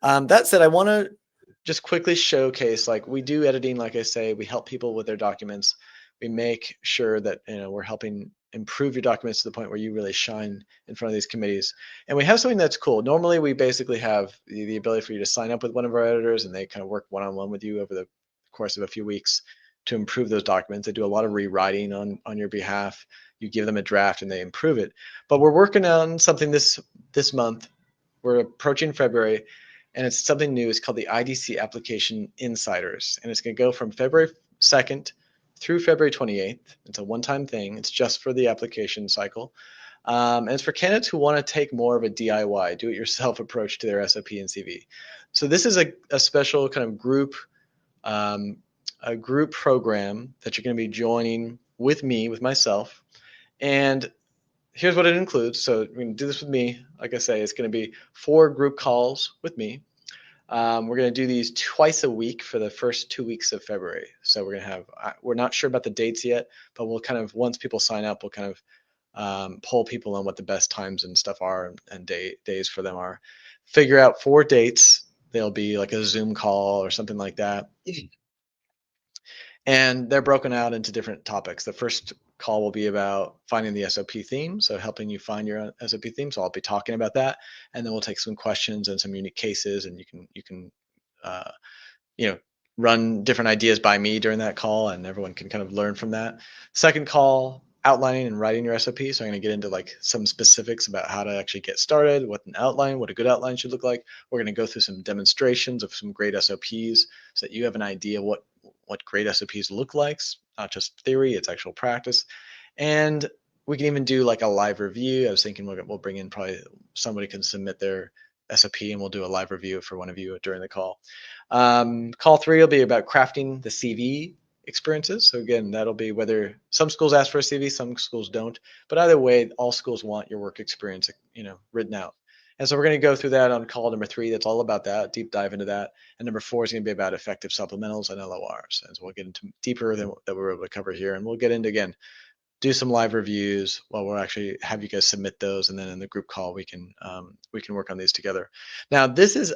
That said, I want to just quickly showcase, like, we do editing, like I say, we help people with their documents. We make sure that, we're helping improve your documents to the point where you really shine in front of these committees. And we have something that's cool. Normally, we basically have the ability for you to sign up with one of our editors, and they kind of work one-on-one with you over the course of a few weeks to improve those documents. They do a lot of rewriting on your behalf. You give them a draft, and they improve it. But we're working on something this month. We're approaching February, and it's something new. It's called the IDC Application Insiders, and it's going to go from February 2nd through February 28th. It's a one-time thing. It's just for the application cycle. And it's for candidates who want to take more of a DIY, do-it-yourself approach to their SOP and CV. So this is a special kind of um, group program that you're going to be joining with me, with myself. And here's what it includes. So we're going to do this with me. Like I say, it's going to be 4 group calls with me. We're going to do these twice a week for the first 2 weeks of February. So we're going to have, we're not sure about the dates yet, but we'll kind of, once people sign up, we'll kind of poll people on what the best times and stuff are and days for them are. Figure out 4 dates. They'll be like a Zoom call or something like that. And they're broken out into different topics. The first call will be about finding the SOP theme, so helping you find your SOP theme. So I'll be talking about that, and then we'll take some questions and some unique cases, and you can uh, you know run different ideas by me during that call, and everyone can kind of learn from that. Second call, outlining and writing your SOP. So I'm going to get into like some specifics about how to actually get started, what a good outline should look like. We're going to go through some demonstrations of some great SOPs so that you have an idea what great SOPs look like, not just theory, it's actual practice. And we can even do like a live review. I was thinking we'll bring in, probably somebody can submit their SOP and we'll do a live review for one of you during the call. Call 3 will be about crafting the CV experiences. So again, that'll be whether some schools ask for a CV, some schools don't, but either way, all schools want your work experience, written out. And so we're going to go through that on call number 3. That's all about that, deep dive into that. And number 4 is going to be about effective supplementals and LORs. And so we'll get into deeper than that we're able to cover here. And we'll get into, again, do some live reviews. Well, we'll actually have you guys submit those, and then in the group call we can work on these together. Now, this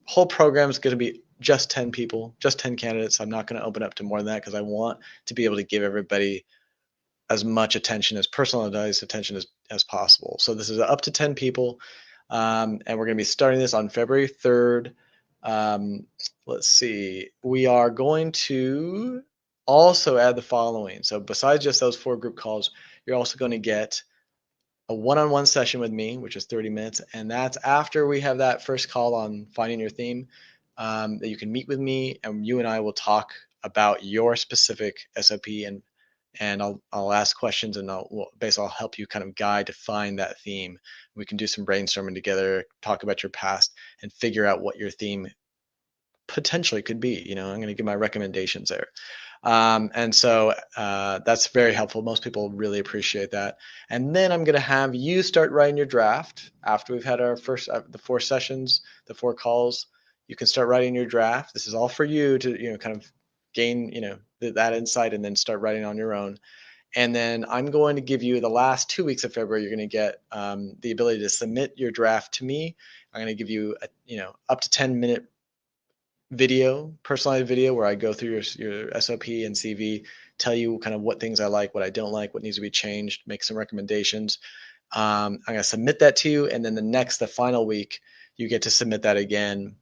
whole program is going to be just 10 people, just 10 candidates. I'm not going to open up to more than that because I want to be able to give everybody as much attention, as personalized attention as possible. So this is up to 10 people, and we're going to be starting this on February 3rd. Let's see. We are going to also add the following. So besides just those 4 group calls, you're also going to get a one-on-one session with me, which is 30 minutes. And that's after we have that first call on finding your theme, that you can meet with me and you and I will talk about your specific SOP, and I'll ask questions, and I'll help you kind of guide to find that theme. We can do some brainstorming together, talk about your past, and figure out what your theme potentially could be. I'm going to give my recommendations there. And so that's very helpful. Most people really appreciate that. And then I'm going to have you start writing your draft after we've had our first, the 4 sessions, the 4 calls. You can start writing your draft. This is all for you to, kind of gain, that insight, and then start writing on your own. And then I'm going to give you the last 2 weeks of February. You're going to get the ability to submit your draft to me. I'm going to give you, up to 10-minute video, personalized video, where I go through your SOP and CV, tell you kind of what things I like, what I don't like, what needs to be changed, make some recommendations. I'm going to submit that to you, and then the final week, you get to submit that again,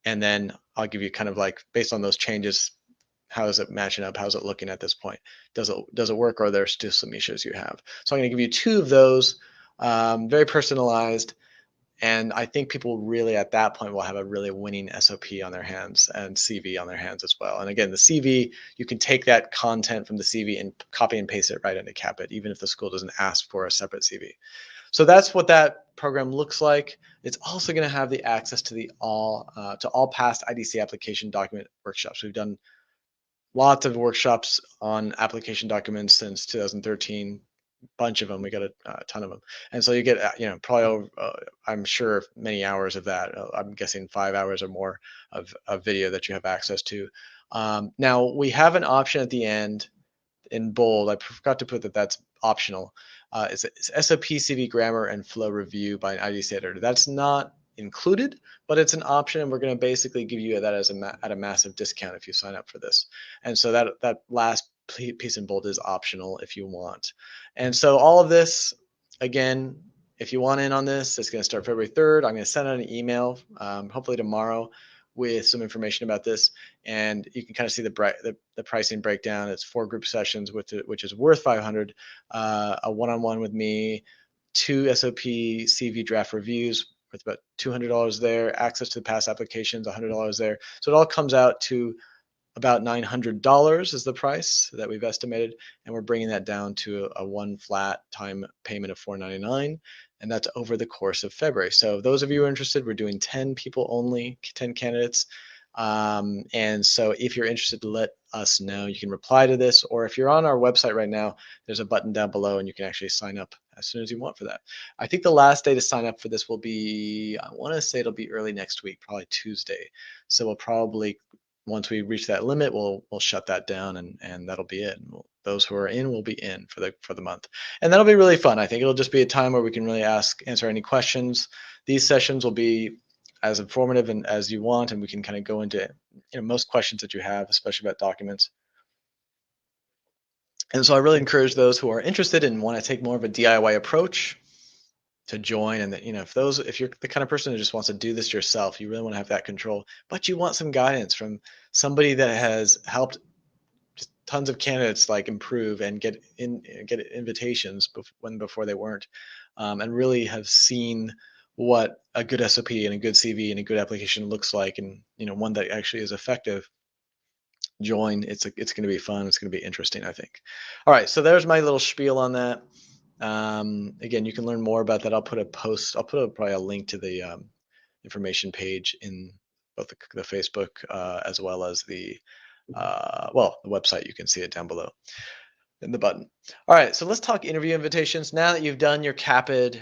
and then I'll give you kind of like, based on those changes, how is it matching up? How's it looking at this point? Does it work, or are there still some issues you have? So I'm going to give you 2 of those, very personalized. And I think people really at that point will have a really winning SOP on their hands and CV on their hands as well. And again, the CV, you can take that content from the CV and copy and paste it right into CAAPID, even if the school doesn't ask for a separate CV. So that's what that program looks like. It's also going to have the access to all past IDC application document workshops. We've done lots of workshops on application documents since 2013. Bunch of them. We got a ton of them, and so you get probably I'm sure many hours of that. I'm guessing 5 hours or more of video that you have access to. Now we have an option at the end in bold. I forgot to put that's optional. It's SOP, CV, grammar, and flow review by an IDC editor. That's not included, but it's an option, and we're going to basically give you that as at a massive discount if you sign up for this. And so that last piece in bold is optional if you want. And so all of this, again, if you want in on this, it's going to start February 3rd. I'm going to send out an email, hopefully tomorrow, with some information about this, and you can kind of see the pricing breakdown. It's 4 group sessions, which is worth $500, a one-on-one with me, 2 SOP CV draft reviews with about $200 there, access to the past applications, $100 there. So it all comes out to about $900 is the price that we've estimated, and we're bringing that down to a one flat time payment of $499, and that's over the course of February. So those of you who are interested, we're doing 10 people only, 10 candidates. And so if you're interested, let us know. You can reply to this, or if you're on our website right now, there's a button down below and you can actually sign up as soon as you want for that. I think the last day to sign up for this will be, I want to say it'll be early next week, probably Tuesday. So we'll probably, once we reach that limit, we'll shut that down, and that'll be it. Those who are in will be in for the month, and that'll be really fun. I think it'll just be a time where we can really answer any questions. These sessions will be as informative and as you want, and we can kind of go into most questions that you have, especially about documents. And so I really encourage those who are interested and want to take more of a DIY approach to join. And that, if you're the kind of person who just wants to do this yourself, you really want to have that control, but you want some guidance from somebody that has helped just tons of candidates like improve and get invitations before they weren't, and really have seen what a good SOP and a good CV and a good application looks like, and one that actually is effective. Join. It's going to be fun. It's going to be interesting, I think. All right, so there's my little spiel on that. Again, you can learn more about that. I'll put probably a link to the information page in both the Facebook as well as the website. You can see it down below in the button. All right, so let's talk interview invitations. Now that you've done your CAAPID